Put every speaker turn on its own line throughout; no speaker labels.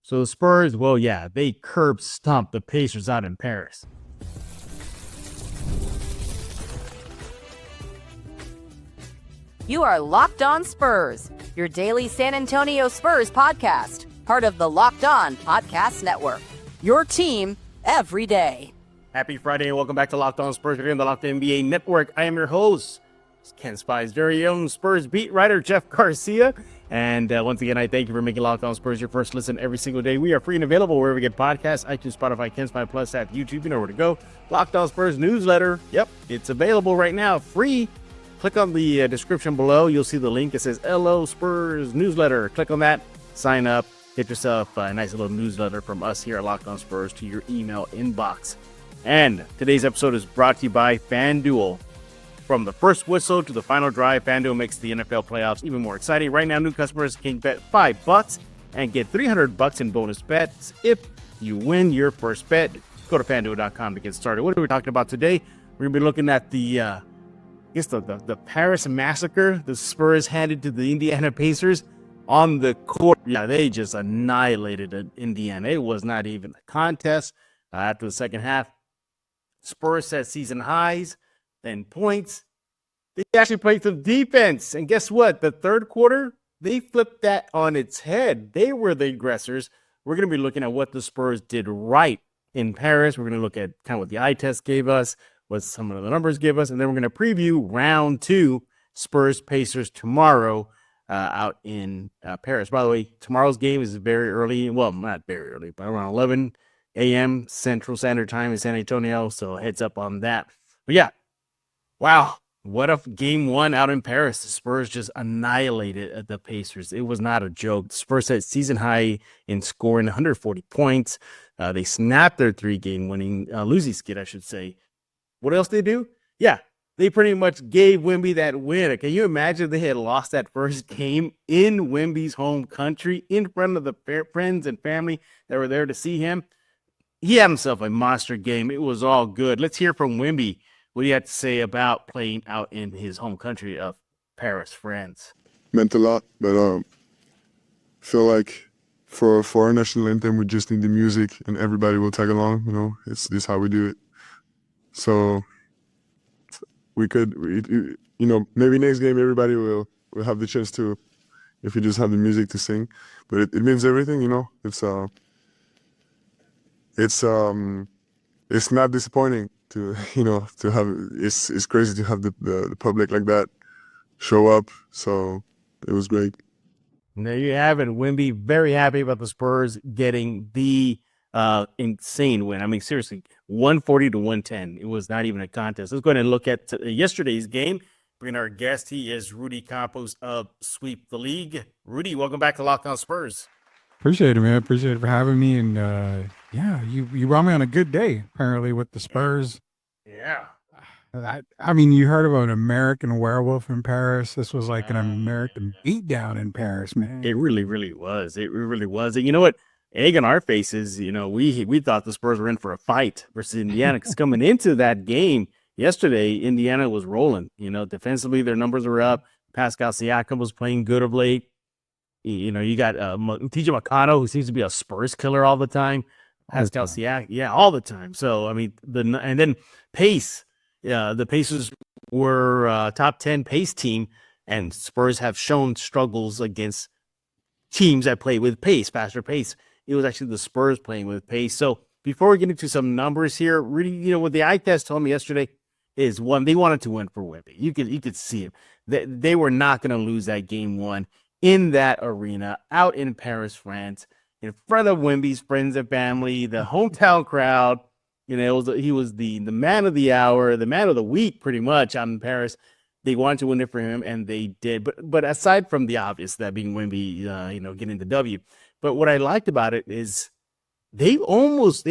So the Spurs, well, yeah, they curb stomped the Pacers out in Paris.
You are Locked On Spurs, your daily San Antonio Spurs podcast, part of the Locked On Podcast Network. Your team every day.
Happy Friday and welcome back to Locked On Spurs here on the Locked On NBA Network. I am your host, Ken Spy's very own Spurs beat writer, Jeff Garcia. And once again, I thank you for making Locked On Spurs your first listen every single day. We are free and available wherever we get podcasts, iTunes, Spotify, Ken Spy Plus app, YouTube. You know where to go. Locked On Spurs newsletter. Yep, it's available right now, free. Click on the description below. You'll see the link. It says LO Spurs newsletter. Click on that. Sign up. Get yourself a nice little newsletter from us here at Locked On Spurs to your email inbox. And today's episode is brought to you by FanDuel. From the first whistle to the final drive, FanDuel makes the NFL playoffs even more exciting. Right now, new customers can bet $5 and get $300 in bonus bets if you win your first bet. Go to FanDuel.com to get started. What are we talking about today? We're going to be looking at the Paris massacre the Spurs handed to the Indiana Pacers on the court. Yeah, they just annihilated Indiana. It was not even a contest. After the second half, Spurs set season highs, then points. They actually played some defense. And guess what? The third quarter, they flipped that on its head. They were the aggressors. We're going to be looking at what the Spurs did right in Paris. We're going to look at kind of what the eye test gave us, what some of the numbers give us, and then we're going to preview round 2, Spurs-Pacers tomorrow out in Paris. By the way, tomorrow's game is very early. Well, not very early, but around 11 a.m. Central Standard Time in San Antonio, so heads up on that. But yeah, wow, what a game 1 out in Paris. The Spurs just annihilated the Pacers. It was not a joke. The Spurs had season high in scoring, 140 points. They snapped their 3-game winning losing skid, I should say. What else they do? Yeah, they pretty much gave Wemby that win. Can you imagine if they had lost that first game in Wemby's home country in front of the friends and family that were there to see him? He had himself a monster game. It was all good. Let's hear from Wemby. What do you have to say about playing out in his home country of Paris, France?
Meant a lot, but feel like for our national anthem, we just need the music and everybody will tag along. You know, it's this how we do it. So maybe next game everybody will have the chance to, if you just have the music to sing. But it means everything, you know. It's not disappointing to have. It's crazy to have the public like that show up. So it was great.
There you have it. Wemby very happy about the Spurs getting the insane win. I mean, seriously, 140 to 110. It was not even a contest. Let's go ahead and look at yesterday's game. Bring our guest. He is Rudy Campos of Sweep the League. Rudy, welcome back to Locked On Spurs.
Appreciate it, man. Appreciate it for having me. And you brought me on a good day, apparently, with the Spurs.
Yeah.
I mean, you heard about an American werewolf in Paris. This was like an American beatdown in Paris, man.
It really, really was. It really was. And you know what? Egg on our faces, you know, we thought the Spurs were in for a fight versus Indiana, because coming into that game yesterday, Indiana was rolling. You know, defensively, their numbers were up. Pascal Siakam was playing good of late. You know, you got TJ McConnell, who seems to be a Spurs killer all the time. Pascal Siakam, yeah, all the time. So, I mean, and then pace. The Pacers were top 10 pace team, and Spurs have shown struggles against teams that play with pace, faster pace. It was actually the Spurs playing with pace. So before we get into some numbers here, really, you know, what the eye test told me yesterday is, one, they wanted to win for Wemby. You could see it. They were not going to lose that game 1 in that arena, out in Paris, France, in front of Wemby's friends and family, the hometown crowd. You know, he was the man of the hour, the man of the week, pretty much, out in Paris. They wanted to win it for him, and they did. But aside from the obvious, that being Wemby, getting the W, but what I liked about it is they almost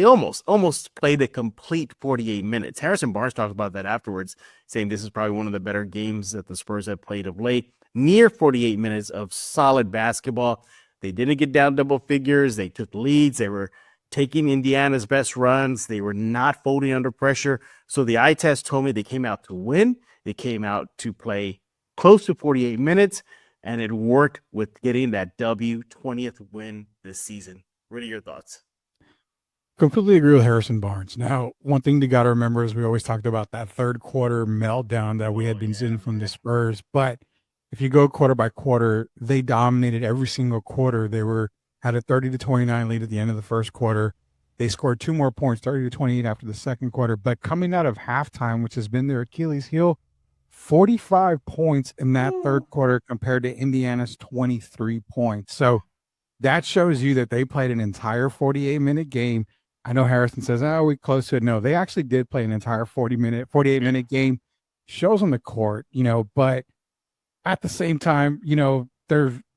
played a complete 48 minutes. Harrison Barnes talked about that afterwards, saying this is probably one of the better games that the Spurs have played of late. Near 48 minutes of solid basketball. They didn't get down double figures. They took leads. They were taking Indiana's best runs. They were not folding under pressure. So the eye test told me they came out to win. They came out to play close to 48 minutes, and it worked with getting that W, 20th win this season. Rudy, your thoughts?
Completely agree with Harrison Barnes. Now, one thing you got to remember is we always talked about that third quarter meltdown that we had been seeing from the Spurs. But if you go quarter by quarter, they dominated every single quarter. They had a 30-29 lead at the end of the first quarter. They scored 2 more points, 30-28 after the second quarter. But coming out of halftime, which has been their Achilles heel, 45 points in that third quarter compared to Indiana's 23 points. So that shows you that they played an entire 48-minute game. I know Harrison says, "Oh, we close to it." No, they actually did play an entire 48-minute game. Shows on the court, but at the same time,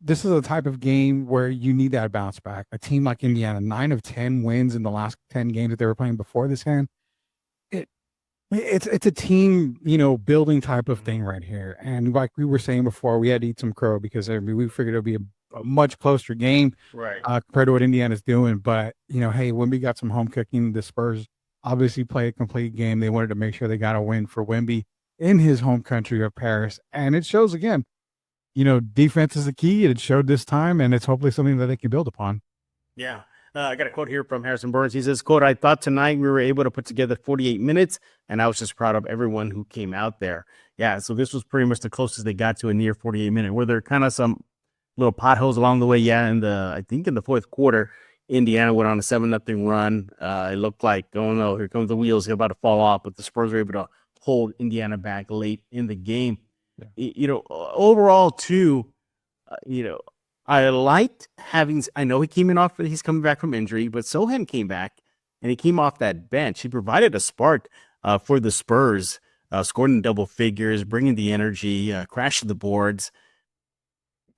this is a type of game where you need that bounce back. A team like Indiana, 9 of 10 wins in the last 10 games that they were playing before this hand. It's a team, building type of thing right here. And like we were saying before, we had to eat some crow because we figured it would be a much closer game,
right?
Compared to what Indiana's doing. But, hey, Wemby got some home cooking. The Spurs obviously played a complete game. They wanted to make sure they got a win for Wemby in his home country of Paris. And it shows again, defense is the key. It showed this time, and it's hopefully something that they can build upon.
Yeah. I got a quote here from Harrison Barnes. He says, quote, "I thought tonight we were able to put together 48 minutes, and I was just proud of everyone who came out there." Yeah, so this was pretty much the closest they got to a near 48-minute. Were there kind of some little potholes along the way? Yeah, I think in the fourth quarter, Indiana went on a 7-0 run. It looked like, oh no, here comes the wheels. They're about to fall off, but the Spurs were able to hold Indiana back late in the game. Yeah. Overall, too, I liked I know he's coming back from injury, but Sohan came back and he came off that bench. He provided a spark for the Spurs, scored in double figures, bringing the energy, crashing the boards.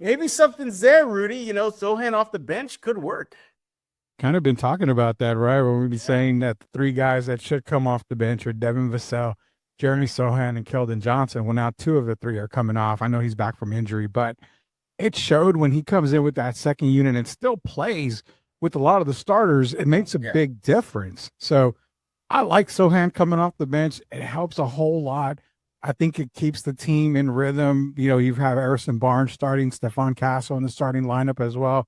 Maybe something's there, Rudy. Sohan off the bench could work.
Kind of been talking about that, right? When we be saying that the 3 guys that should come off the bench are Devin Vassell, Jeremy Sohan, and Keldon Johnson. Well, now 2 of the 3 are coming off. I know he's back from injury, but it showed when he comes in with that second unit and still plays with a lot of the starters. It makes a big difference. So I like Sohan coming off the bench. It helps a whole lot. I think it keeps the team in rhythm. You have Harrison Barnes starting, Stephon Castle in the starting lineup as well.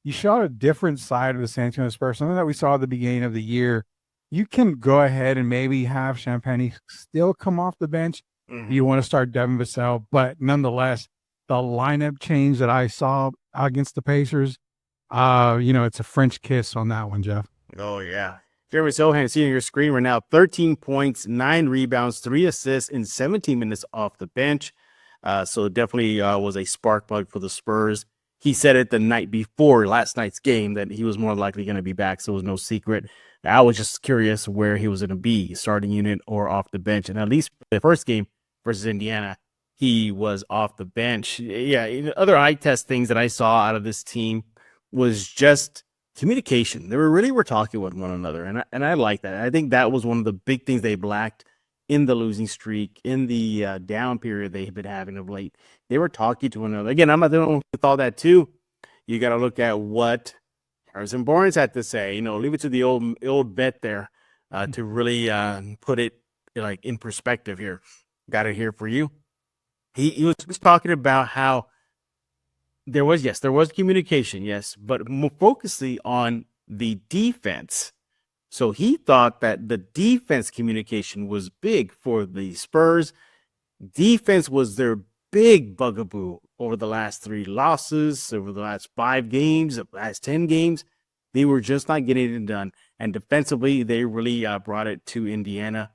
You showed a different side of the San Antonio Spurs, something that we saw at the beginning of the year. You can go ahead and maybe have Champagnie still come off the bench. Mm-hmm. You want to start Devin Vassell, but nonetheless, the lineup change that I saw against the Pacers, it's a French kiss on that one, Jeff.
Oh, yeah. Jeremy Sohan, seeing your screen right now, 13 points, 9 rebounds, 3 assists in 17 minutes off the bench. So definitely was a spark plug for the Spurs. He said it the night before last night's game that he was more likely going to be back, so it was no secret. I was just curious where he was going to be, starting unit or off the bench. And at least for the first game versus Indiana, he was off the bench. Yeah, other eye test things that I saw out of this team was just communication. They were talking with one another, and I like that. I think that was one of the big things they lacked in the losing streak, in the down period they've been having of late. They were talking to one another. Again, I'm not the only one with all that too. You got to look at what Harrison Barnes had to say. Leave it to the old vet there to really put it in perspective here. Got it here for you. He was talking about how there was communication, yes, but more focusing on the defense. So he thought that the defense communication was big for the Spurs. Defense was their big bugaboo over the last 3 losses, over the last 5 games, the last 10 games. They were just not getting it done. And defensively, they really brought it to Indiana.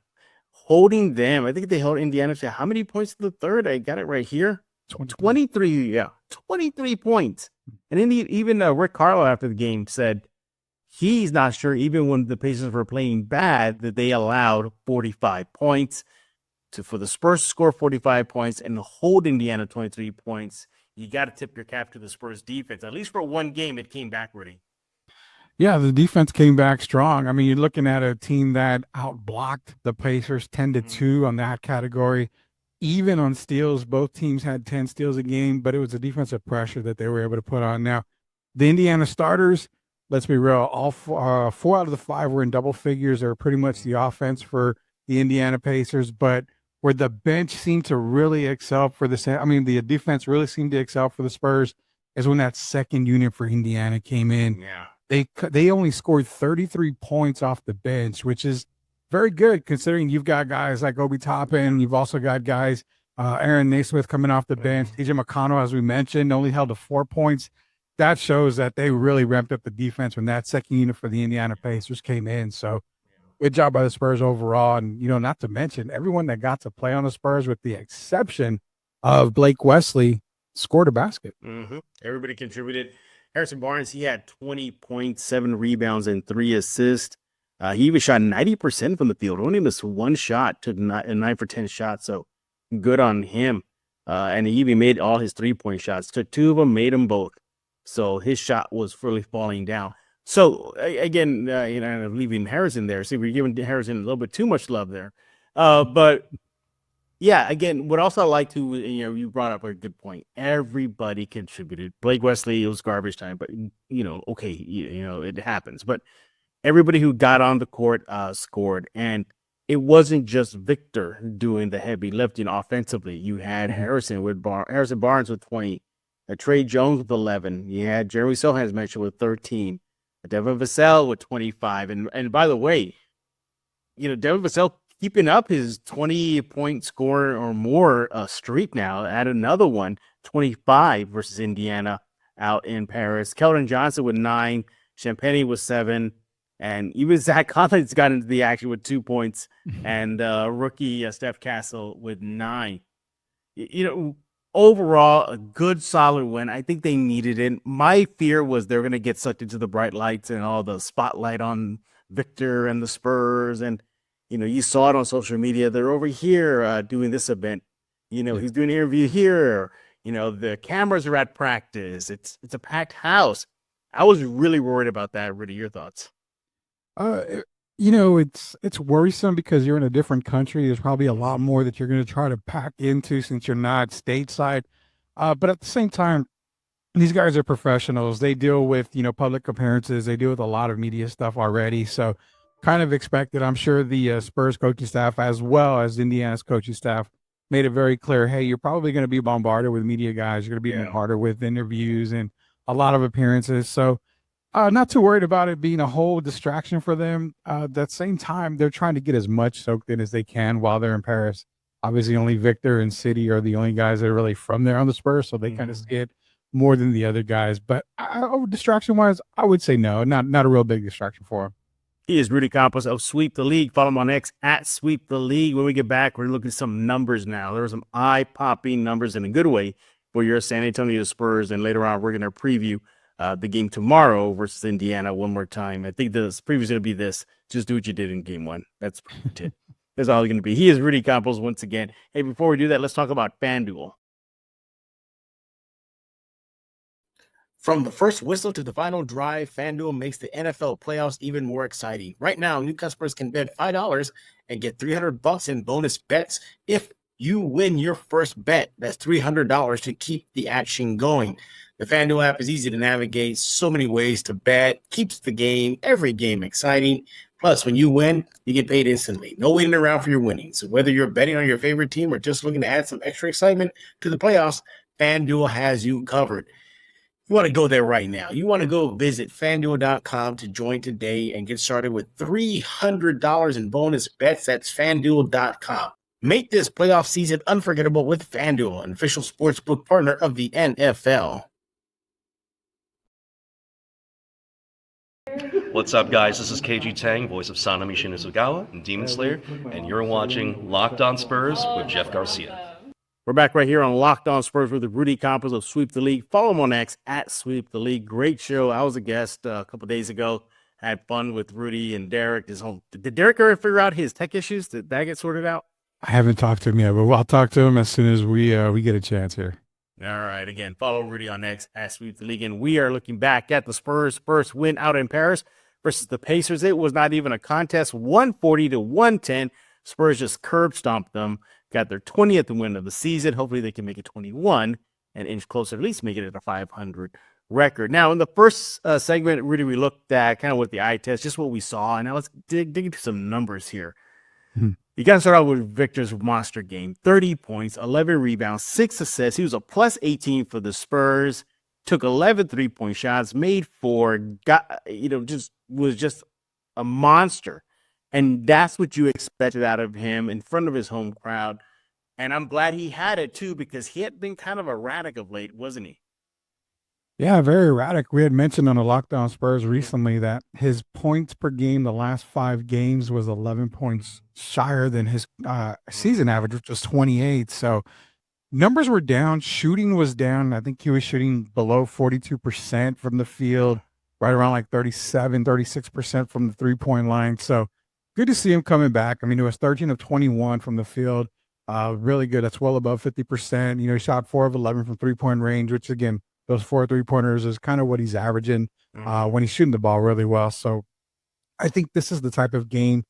Holding them, I think they held Indiana to how many points in the third? I got it right here. 23, yeah, 23 points. And even Rick Carlisle after the game said he's not sure, even when the Pacers were playing bad, that they allowed 45 points. For the Spurs to score 45 points and hold Indiana 23 points, you got to tip your cap to the Spurs defense. At least for one game, it came back, Rudy.
Yeah, the defense came back strong. I mean, you're looking at a team that outblocked the Pacers 10-2 on that category. Even on steals, both teams had 10 steals a game, but it was the defensive pressure that they were able to put on. Now, the Indiana starters, let's be real, all 4 out of the 5 were in double figures. They were pretty much the offense for the Indiana Pacers, but where the bench seemed to really excel for the defense really seemed to excel for the Spurs is when that second unit for Indiana came in.
Yeah.
they only scored 33 points off the bench, which is very good considering you've got guys like Obi Toppin. You've also got guys, Aaron Naismith coming off the bench. TJ McConnell, as we mentioned, only held to 4 points. That shows that they really ramped up the defense when that second unit for the Indiana Pacers came in. So good job by the Spurs overall. And, not to mention everyone that got to play on the Spurs, with the exception of Blake Wesley, scored a basket.
Everybody contributed. Harrison Barnes, he had 20.7 rebounds and 3 assists. He even shot 90% from the field. Only missed one shot, took 9 for 10 shots. So good on him. And he even made all his 3-point shots. Took 2 of them, made them both. So his shot was fully falling down. So again, leaving Harrison there. See, we're giving Harrison a little bit too much love there. But yeah, again, what also I like to, you brought up a good point. Everybody contributed. Blake Wesley, it was garbage time, but okay, it happens. But everybody who got on the court scored, and it wasn't just Victor doing the heavy lifting offensively. You had Harrison Barnes with 20, Trey Jones with 11. You had Jeremy Sohan, as mentioned, with 13. Devin Vassell with 25. And by the way, Devin Vassell keeping up his 20-point score or more streak now. Add another one, 25 versus Indiana out in Paris. Keldon Johnson with 9. Champagny with 7. And even Zach Collins got into the action with 2 points. And rookie Steph Castle with 9. Overall, a good, solid win. I think they needed it. My fear was they're going to get sucked into the bright lights and all the spotlight on Victor and the Spurs. And, you saw it on social media. They're over here doing this event. He's doing an interview here. The cameras are at practice. It's a packed house. I was really worried about that. Rudy, your thoughts?
It's worrisome because you're in a different country. There's probably a lot more that you're going to try to pack into since you're not stateside. But at the same time, these guys are professionals. They deal with, public appearances. They deal with a lot of media stuff already. So kind of expected. I'm sure the Spurs coaching staff, as well as Indiana's coaching staff, made it very clear, hey, you're probably going to be bombarded with media guys. You're going to be bombarded with interviews and a lot of appearances. So not too worried about it being a whole distraction for them. At the same time, they're trying to get as much soaked in as they can while they're in Paris. Obviously, only Victor and City are the only guys that are really from there on the Spurs, so they kind of see it more than the other guys. But distraction-wise, I would say no, not a real big distraction for them.
He is Rudy Campos of Sweep the League. Follow him on X at Sweep the League. When we get back, we're looking at some numbers now. There are some eye-popping numbers in a good way for your San Antonio Spurs, and later on, we're going to preview the game tomorrow versus Indiana one more time. I think the preview is going to be this. Just do what you did in game 1. That's it. That's all it's going to be. He is Rudy Campos once again. Hey, before we do that, let's talk about FanDuel. From the first whistle to the final drive, FanDuel makes the NFL playoffs even more exciting. Right now, new customers can bet $5 and get $300 in bonus bets if you win your first bet. That's $300 to keep the action going. The FanDuel app is easy to navigate, so many ways to bet, keeps the game, every game exciting. Plus, when you win, you get paid instantly. No waiting around for your winnings. So whether you're betting on your favorite team or just looking to add some extra excitement to the playoffs, FanDuel has you covered. You want to go there right now. You want to go visit FanDuel.com to join today and get started with $300 in bonus bets. That's FanDuel.com. Make this playoff season unforgettable with FanDuel, an official sportsbook partner of the NFL.
What's up, guys? This is KG Tang, voice of Sanami Shinizugawa and Demon Slayer, and you're watching Locked On Spurs with Jeff Garcia.
We're back right here on Locked On Spurs with Rudy Campos of Sweep the League. Follow him on X at Sweep the League. Great show. I was a guest a couple days ago. Had fun with Rudy and Derek. Did Derek ever figure out his tech issues? Did that get sorted out?
I haven't talked to him yet, but I'll talk to him as soon as we get a chance here.
All right. Again, follow Rudy on X at Sweep the League. And we are looking back at the Spurs' first win out in Paris versus the Pacers. It was not even a contest, 140-110. Spurs just curb stomped them, got their 20th win of the season. Hopefully they can make it 21 and inch closer, at least make it at a 500 record. Now, in the first segment, Rudy, we looked at kind of with the eye test, just what we saw. And now let's dig into some numbers here. You got to start out with Victor's monster game. 30 points, 11 rebounds, 6 assists. He was a plus 18 for the Spurs. took 11 3-point shots, made 4, was just a monster. And that's what you expected out of him in front of his home crowd. And I'm glad he had it too, because he had been kind of erratic of late, wasn't he?
Yeah, very erratic. We had mentioned on the Lockdown Spurs recently that his points per game the last 5 games was 11 points shyer than his season average, which was 28. So numbers were down. Shooting was down. I think he was shooting below 42% from the field, right around like 37, 36% from the 3-point line. So good to see him coming back. I mean, it was 13 of 21 from the field. Really good. That's well above 50%. He shot 4 of 11 from 3-point range, which again, those 4 3-pointers is kind of what he's averaging when he's shooting the ball really well. So I think this is the type of game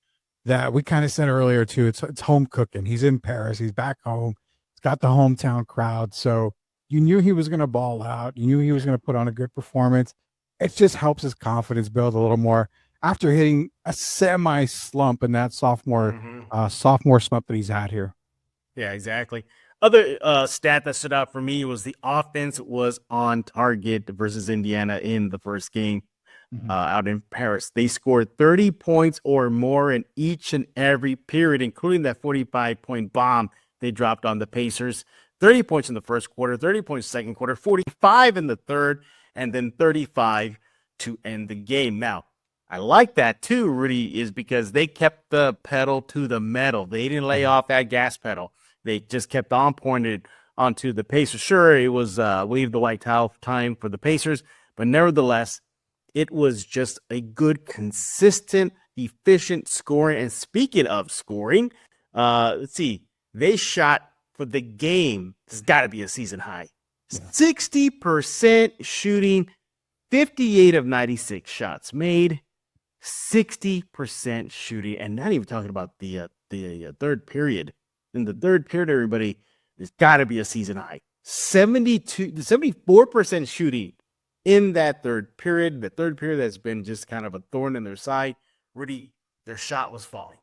that we kind of said earlier too. It's home cooking. He's in Paris. He's back home. He's got the hometown crowd. So you knew he was going to ball out. You knew he was going to put on a good performance. It just helps his confidence build a little more after hitting a semi slump in that sophomore slump that he's had here.
Yeah, exactly. Other stat that stood out for me was the offense was on target versus Indiana in the first game out in Paris. They scored 30 points or more in each and every period, including that 45-point bomb they dropped on the Pacers. 30 points in the first quarter, 30 points second quarter, 45 in the third, and then 35 to end the game. Now, I like that too, Rudy, is because they kept the pedal to the metal. They didn't lay off that gas pedal. They just kept on pointed onto the Pacers. Sure, it was wave the white towel time for the Pacers, but nevertheless, it was just a good, consistent, efficient scoring. And speaking of scoring, let's see, they shot for the game. This has got to be a season high. 60% shooting, 58 of 96 shots made, 60% shooting, and not even talking about the third period. In the third period, everybody, there's got to be a season high. 74% shooting in that third period. The third period has been just kind of a thorn in their side. Rudy, their shot was falling.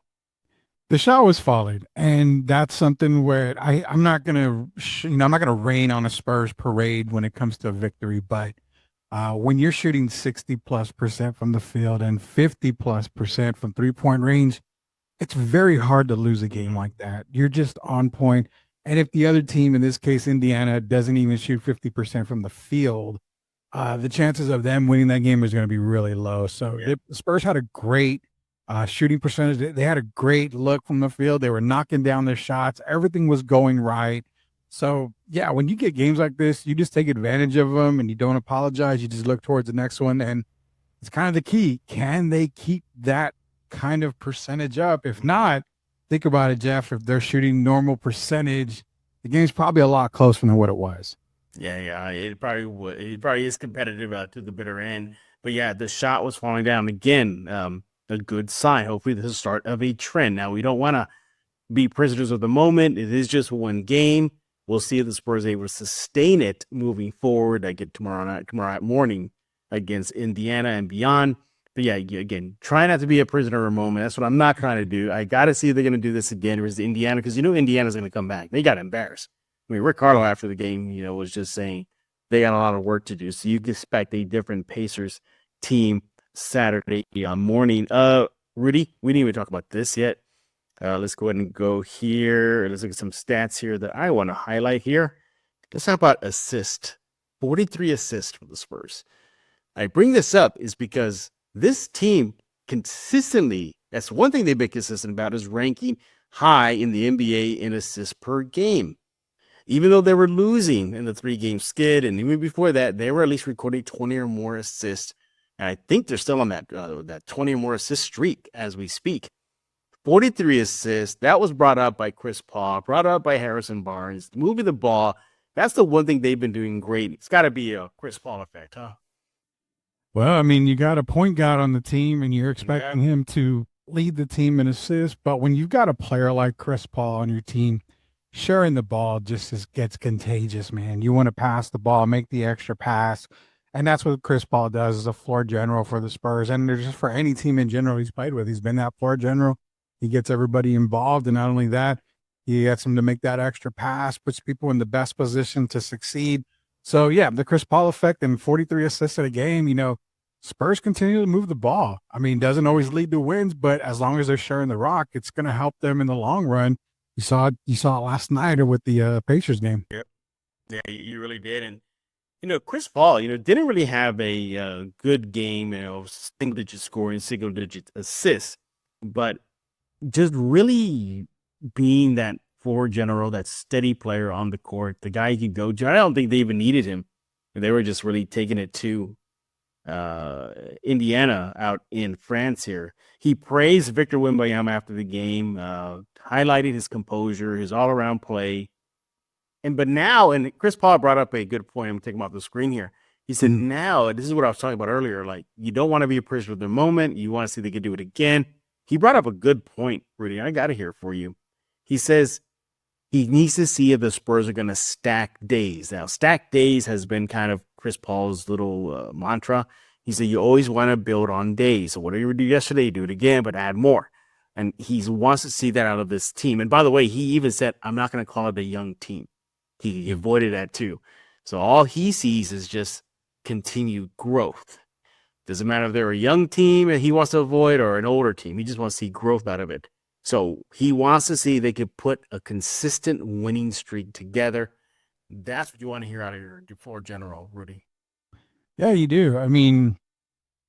The shot was falling, and that's something where I'm not gonna, I'm not gonna rain on a Spurs parade when it comes to a victory. But when you're shooting 60+% from the field and 50+% from 3-point range, it's very hard to lose a game like that. You're just on point. And if the other team, in this case, Indiana, doesn't even shoot 50% from the field, the chances of them winning that game is going to be really low. So the Spurs had a great shooting percentage. They had a great look from the field. They were knocking down their shots. Everything was going right. So, yeah, when you get games like this, you just take advantage of them and you don't apologize. You just look towards the next one. And it's kind of the key. Can they keep that kind of percentage up? If not, think about it, Jeff. If they're shooting normal percentage, the game's probably a lot closer than what it was.
Yeah, it probably would. It probably is competitive to the bitter end. But yeah, the shot was falling down again. A good sign. Hopefully, this is the start of a trend. Now, we don't want to be prisoners of the moment. It is just one game. We'll see if the Spurs are able to sustain it moving forward. I get tomorrow morning against Indiana and beyond. But yeah, again, try not to be a prisoner of a moment. That's what I'm not trying to do. I got to see if they're going to do this again versus Indiana, because Indiana's going to come back. They got embarrassed. I mean, Rick Carlisle after the game, was just saying they got a lot of work to do. So you can expect a different Pacers team Saturday morning. Rudy, we didn't even talk about this yet. Let's go ahead and go here. Let's look at some stats here that I want to highlight here. Let's talk about assist. 43 assists for the Spurs. I bring this up is because this team consistently, that's one thing they've been consistent about, is ranking high in the NBA in assists per game. Even though they were losing in the 3-game skid, and even before that, they were at least recording 20 or more assists. And I think they're still on that 20 or more assist streak as we speak. 43 assists. That was brought up by Chris Paul, brought up by Harrison Barnes. Moving the ball, that's the one thing they've been doing great. It's got to be a Chris Paul effect, huh?
Well, I mean, you got a point guard on the team, and you're expecting him to lead the team in assists. But when you've got a player like Chris Paul on your team, sharing the ball just gets contagious, man. You want to pass the ball, make the extra pass. And that's what Chris Paul does as a floor general for the Spurs. And just for any team in general he's played with. He's been that floor general. He gets everybody involved. And not only that, he gets them to make that extra pass, puts people in the best position to succeed. So, yeah, the Chris Paul effect and 43 assists in a game, Spurs continue to move the ball. I mean, doesn't always lead to wins, but as long as they're sharing the rock, it's going to help them in the long run. You saw it last night or with the Pacers game.
Yep. Yeah, you really did. And, Chris Paul, didn't really have a good game, single-digit scoring, single-digit assists, but just really being that floor general, that steady player on the court, the guy you can go to. I don't think they even needed him. They were just really taking it to Indiana out in France here. He praised Victor Wembanyama after the game, highlighting his composure, his all-around play. But now, and Chris Paul brought up a good point. I'm taking him off the screen here. He said, now, this is what I was talking about earlier, like, you don't want to be a prisoner of the moment. You want to see they could do it again. He brought up a good point, Rudy. I got it here for you. He says he needs to see if the Spurs are going to stack days. Now, stack days has been kind of Chris Paul's little mantra. He said you always want to build on days. So whatever you did yesterday, do it again, but add more. And he wants to see that out of this team. And by the way, he even said, I'm not going to call it a young team. He avoided that too. So all he sees is just continued growth. Doesn't matter if they're a young team and he wants to avoid or an older team. He just wants to see growth out of it. So he wants to see they could put a consistent winning streak together. That's what you want to hear out of your floor general, Rudy.
Yeah, you do. I mean,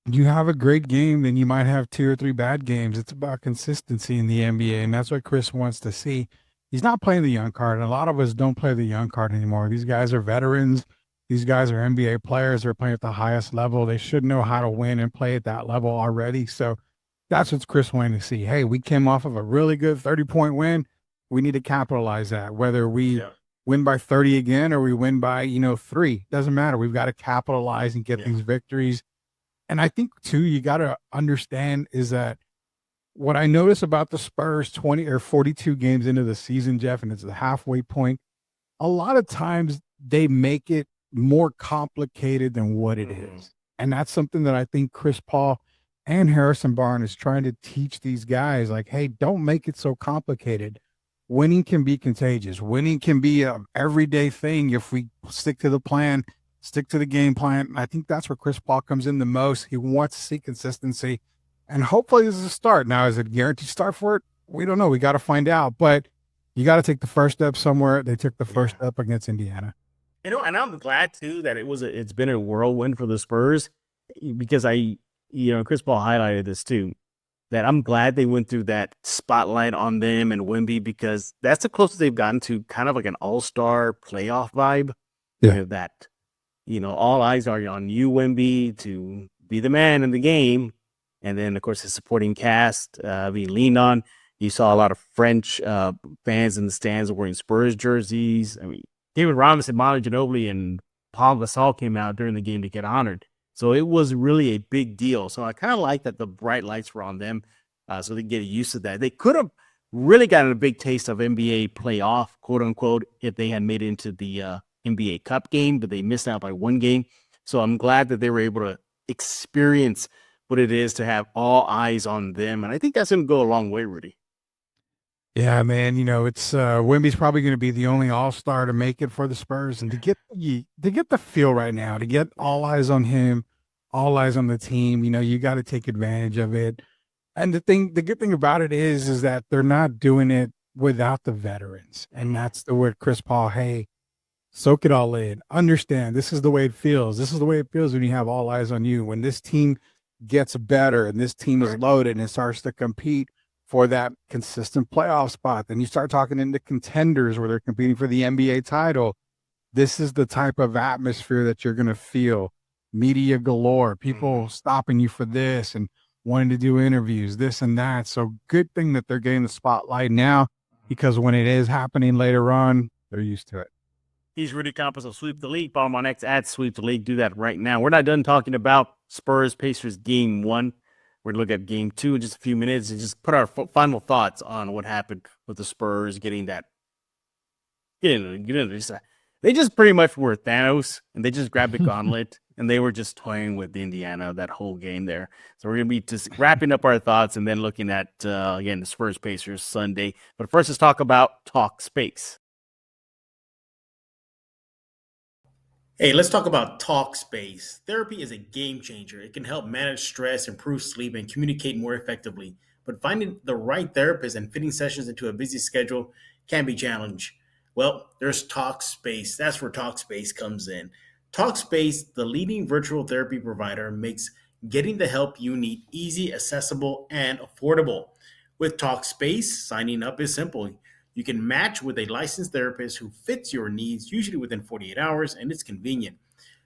you have a great game, then you might have 2 or 3 bad games. It's about consistency in the NBA, and that's what Chris wants to see. He's not playing the young card, and a lot of us don't play the young card anymore. These guys are veterans. These guys are NBA players. They're playing at the highest level. They should know how to win and play at that level already. So that's what Chris wanting to see. Hey, we came off of a really good 30-point win. We need to capitalize that, whether we win by 30 again or we win by, 3. Doesn't matter. We've got to capitalize and get these victories. And I think, too, you got to understand is that what I notice about the Spurs 20 or 42 games into the season, Jeff, and it's the halfway point, a lot of times they make it more complicated than what it is. And that's something that I think Chris Paul and Harrison Barnes is trying to teach these guys, like, hey, don't make it so complicated. Winning can be contagious. Winning can be an everyday thing if we stick to the plan, stick to the game plan. And I think that's where Chris Paul comes in the most. He wants to see consistency. And hopefully this is a start. Now, is it a guaranteed start for it? We don't know. We got to find out. But you got to take the first step somewhere. They took the first step against Indiana.
And I'm glad, too, that it's been a whirlwind for the Spurs because Chris Paul highlighted this, too, that I'm glad they went through that spotlight on them and Wemby because that's the closest they've gotten to kind of like an all-star playoff vibe.
Yeah.
That, all eyes are on you, Wemby, to be the man in the game. And then, of course, the supporting cast being leaned on. You saw a lot of French fans in the stands wearing Spurs jerseys. I mean, David Robinson, Manu Ginobili, and Paul Gasol came out during the game to get honored. So it was really a big deal. So I kind of like that the bright lights were on them so they get used to that. They could have really gotten a big taste of NBA playoff, quote unquote, if they had made it into the NBA Cup game, but they missed out by 1 game. So I'm glad that they were able to experience what it is to have all eyes on them. And I think that's going to go a long way, Rudy.
Yeah, man. It's Wemby's probably going to be the only all-star to make it for the Spurs. And to get the feel right now, to get all eyes on him, all eyes on the team, you got to take advantage of it. And the good thing about it is that they're not doing it without the veterans. And that's the word Chris Paul, hey, soak it all in. Understand, this is the way it feels. This is the way it feels when you have all eyes on you. When this team gets better and this team is loaded and starts to compete for that consistent playoff spot, then you start talking into contenders where they're competing for the NBA title. This is the type of atmosphere that you're going to feel. Media galore, people stopping you for this and wanting to do interviews, this and that. So good thing that they're getting the spotlight now because when it is happening later on, they're used to it.
He's Rudy Campos of Sweep the League. Follow him on X at Sweep the League. Do that right now. We're not done talking about Spurs Pacers game 1. We're going to look at game 2 in just a few minutes and just put our final thoughts on what happened with the Spurs getting that. They just pretty much were Thanos and they just grabbed the gauntlet and they were just toying with Indiana that whole game there. So we're going to be just wrapping up our thoughts and then looking at, again, the Spurs Pacers Sunday. But first, let's talk about Talk Space.
Hey, let's talk about Talkspace. Therapy is a game changer. It can help manage stress, improve sleep, and communicate more effectively. But finding the right therapist and fitting sessions into a busy schedule can be challenging. Well, there's Talkspace. That's where Talkspace comes in. Talkspace, the leading virtual therapy provider, makes getting the help you need easy, accessible, and affordable. With Talkspace, signing up is simple. You can match with a licensed therapist who fits your needs, usually within 48 hours, and it's convenient.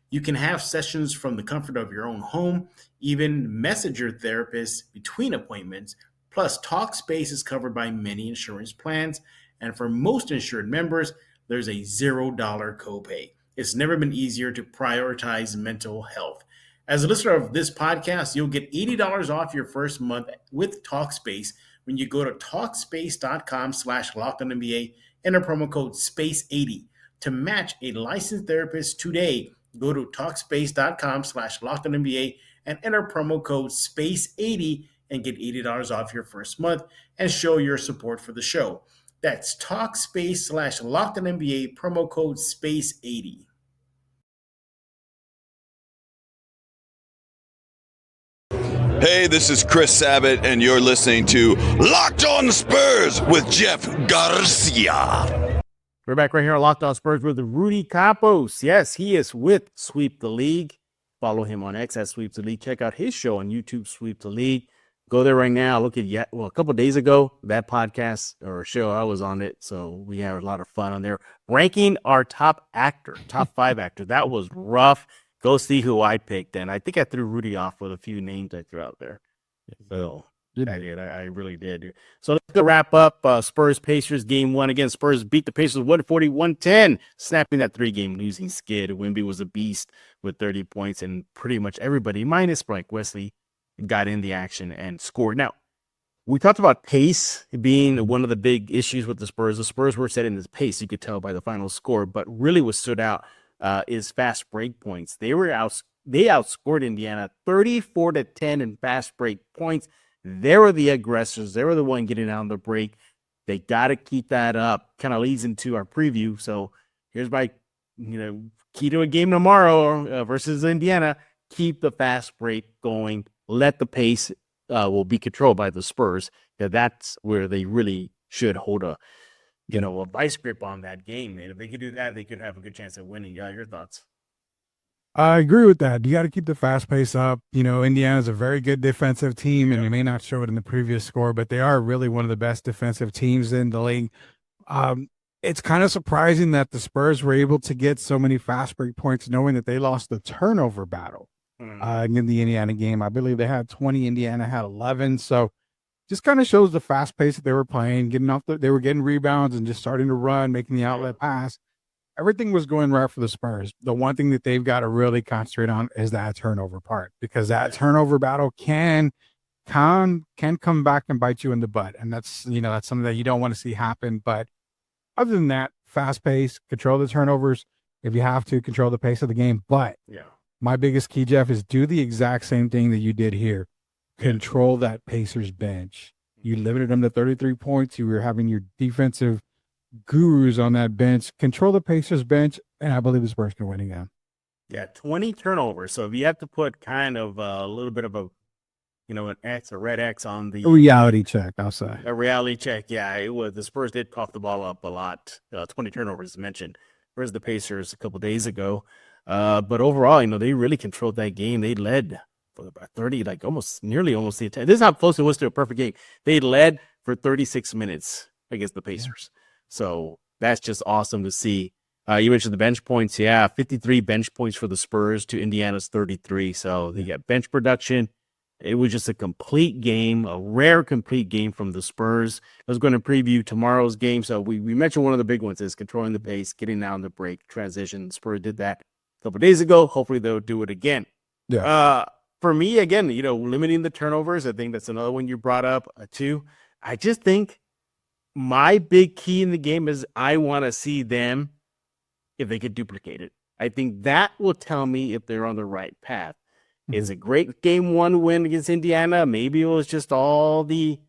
You can have sessions from the comfort of your own home, even message your therapist between appointments. Plus, Talkspace is covered by many insurance plans, and for most insured members, there's a $0 copay. It's never been easier to prioritize mental health. As a listener of this podcast, you'll get $80 off your first month with Talkspace when you go to Talkspace.com/LockedOnNBA, enter promo code SPACE80. To match a licensed therapist today, go to Talkspace.com/LockedOnNBA and enter promo code SPACE80 and get $80 off your first month and show your support for the show. That's Talkspace/LockedOnNBA, promo code SPACE80.
Hey, this is Chris Sabat, and you're listening to Locked On Spurs with Jeff Garcia.
We're back right here on Locked On Spurs with Rudy Campos. Yes, he is with Sweep the League. Follow him on X at Sweep the League. Check out his show on YouTube, Sweep the League. Go there right now. Look at a couple of days ago, that podcast or show, I was on it. So we had a lot of fun on there. Ranking our top 5 actor. That was rough. Go see who I picked. And I think I threw Rudy off with a few names I threw out there. So I did. I really did. So let's go wrap up Spurs-Pacers game 1. Again, Spurs beat the Pacers 140-110, snapping that 3-game losing skid. Wemby was a beast with 30 points, and pretty much everybody, minus Blake Wesley, got in the action and scored. Now, we talked about pace being one of the big issues with the Spurs. The Spurs were setting this pace, you could tell by the final score, but really what stood out is fast break points. They outscored Indiana 34-10 in fast break points. They were the aggressors. They were the one getting on the break. They got to keep that up. Kind of leads into our preview. So here's my, key to a game tomorrow versus Indiana. Keep the fast break going. Let the pace will be controlled by the Spurs. That's where they really should hold a vice grip on that game. And if they could do that, they could have a good chance of winning. Your thoughts?
I agree with that. You got to keep the fast pace up. Indiana's a very good defensive team, and you may not show it in the previous score, but they are really one of the best defensive teams in the league. It's kind of surprising that the Spurs were able to get so many fast break points, knowing that they lost the turnover battle in the Indiana game. I believe they had 20, Indiana had 11. So just kind of shows the fast pace that they were playing, they were getting rebounds and just starting to run, making the outlet pass. Everything was going right for the Spurs. The one thing that they've got to really concentrate on is that turnover part, because that turnover battle can come back and bite you in the butt. And that's something that you don't want to see happen. But other than that, fast pace, control the turnovers. If you have to, control the pace of the game. But my biggest key, Jeff, is do the exact same thing that you did here. Control that Pacers bench. You limited them to 33 points. You were having your defensive gurus on that bench. Control the Pacers bench, and I believe the Spurs can win again.
20 turnovers. So if you have to put kind of a little bit of a red X on the
reality check, I'll say.
A reality check. Yeah, it was. The Spurs did cough the ball up a lot. 20 turnovers mentioned. Whereas the Pacers a couple of days ago. But overall, they really controlled that game. They led for about 30, nearly almost the attack. This is how close it was to a perfect game. They led for 36 minutes against the Pacers. So that's just awesome to see. You mentioned the bench points. 53 bench points for the Spurs to Indiana's 33. So they got bench production. It was just a complete game, a rare complete game from the Spurs. I was going to preview tomorrow's game. So we mentioned one of the big ones is controlling the pace, getting down the break, transition. The Spurs did that a couple of days ago. Hopefully they'll do it again. For me, again, limiting the turnovers. I think that's another one you brought up too. I just think my big key in the game is I want to see them if they could duplicate it. I think that will tell me if they're on the right path. Is a great game 1 win against Indiana. Maybe it was just all the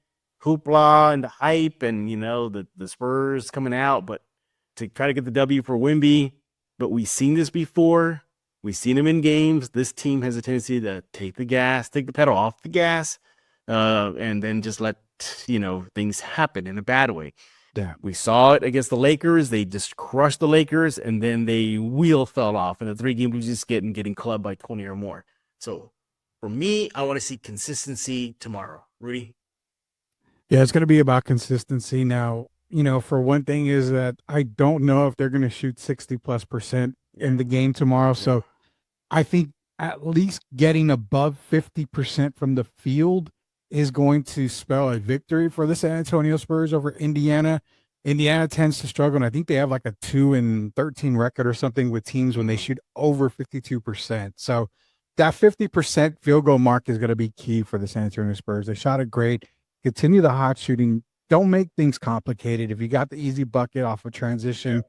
hoopla and the hype and, the Spurs coming out. But to try to get the W for Wemby, but we've seen this before. We've seen them in games. This team has a tendency to take the pedal off the gas, and then just let, things happen in a bad way.
Yeah.
We saw it against the Lakers. They just crushed the Lakers, and then the wheel fell off, and the 3-game losing skid and getting clubbed by 20 or more. So for me, I want to see consistency tomorrow. Rudy?
Yeah, it's going to be about consistency. Now, for one thing is that I don't know if they're going to shoot 60+% in the game tomorrow. So I think at least getting above 50% from the field is going to spell a victory for the San Antonio Spurs over Indiana. Indiana tends to struggle, and I think they have like a 2-13 record or something with teams when they shoot over 52%. So that 50% field goal mark is going to be key for the San Antonio Spurs. They shot it great. Continue the hot shooting. Don't make things complicated. If you got the easy bucket off of transition,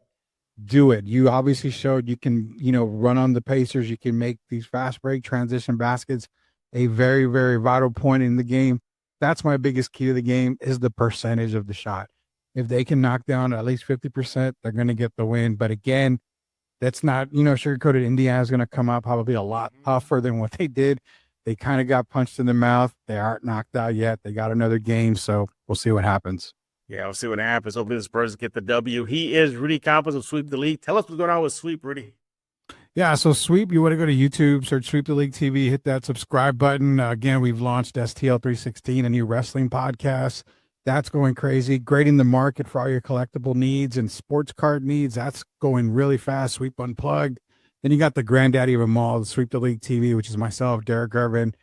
do it. You obviously showed you can, run on the Pacers. You can make these fast break transition baskets a very, very vital point in the game. That's my biggest key to the game is the percentage of the shot. If they can knock down at least 50%, they're going to get the win. But again, that's not, sugar-coated. Indiana's going to come out probably a lot tougher than what they did. They kind of got punched in the mouth. They aren't knocked out yet. They got another game, so we'll see what happens.
Yeah, we'll see what happens. Hopefully the Spurs get the W. He is Rudy Campos of Sweep the League. Tell us what's going on with Sweep, Rudy.
Yeah, so Sweep, you want to go to YouTube, search Sweep the League TV, hit that subscribe button. Again, we've launched STL 316, a new wrestling podcast. That's going crazy. Grading the market for all your collectible needs and sports card needs. That's going really fast. Sweep Unplugged. Then you got the granddaddy of them all, the Sweep the League TV, which is myself, Derek Irvin.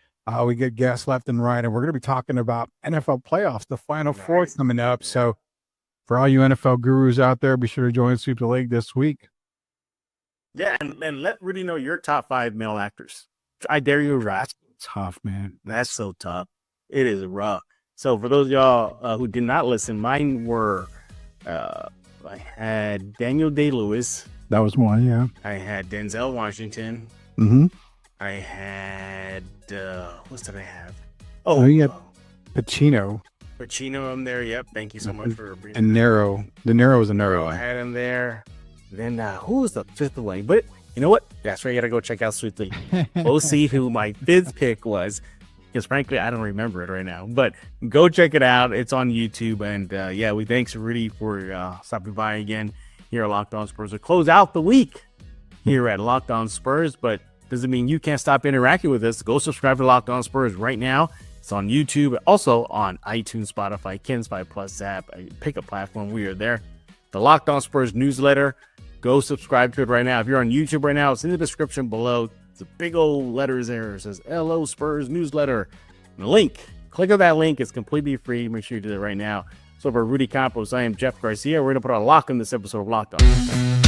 We get guests left and right, and we're going to be talking about NFL playoffs, the Final Four coming up. So for all you NFL gurus out there, be sure to join Sweep the League this week.
Yeah, and let Rudy know your top 5 male actors. I dare you, Rat.
Tough, man.
That's so tough. It is rough. So for those of y'all who did not listen, mine were, I had Daniel Day-Lewis.
That was one, yeah.
I had Denzel Washington.
Mm-hmm.
I had, what did I have?
Oh, you had Pacino.
Pacino in there, yep. Thank you so much for bringing
And Nero. The Nero was a Nero.
I had him there. Then who was the 5th one? But you know what? That's why you got to go check out Sweet League. Go see who my 5th pick was. Because frankly, I don't remember it right now. But go check it out. It's on YouTube. And we thanks Rudy for stopping by again here at Locked On Spurs. We close out the week here at Locked On Spurs. But doesn't mean you can't stop interacting with us. Go subscribe to Locked On Spurs right now. It's on YouTube. Also on iTunes, Spotify, Ken5 Plus app. Pick a platform. We are there. The Locked On Spurs newsletter. Go subscribe to it right now. If you're on YouTube right now, it's in the description below. It's a big old letters there. It says LO Spurs newsletter. And the link. Click on that link. It's completely free. Make sure you do that right now. So for Rudy Campos, I am Jeff Garcia. We're going to put a lock on this episode of Locked On.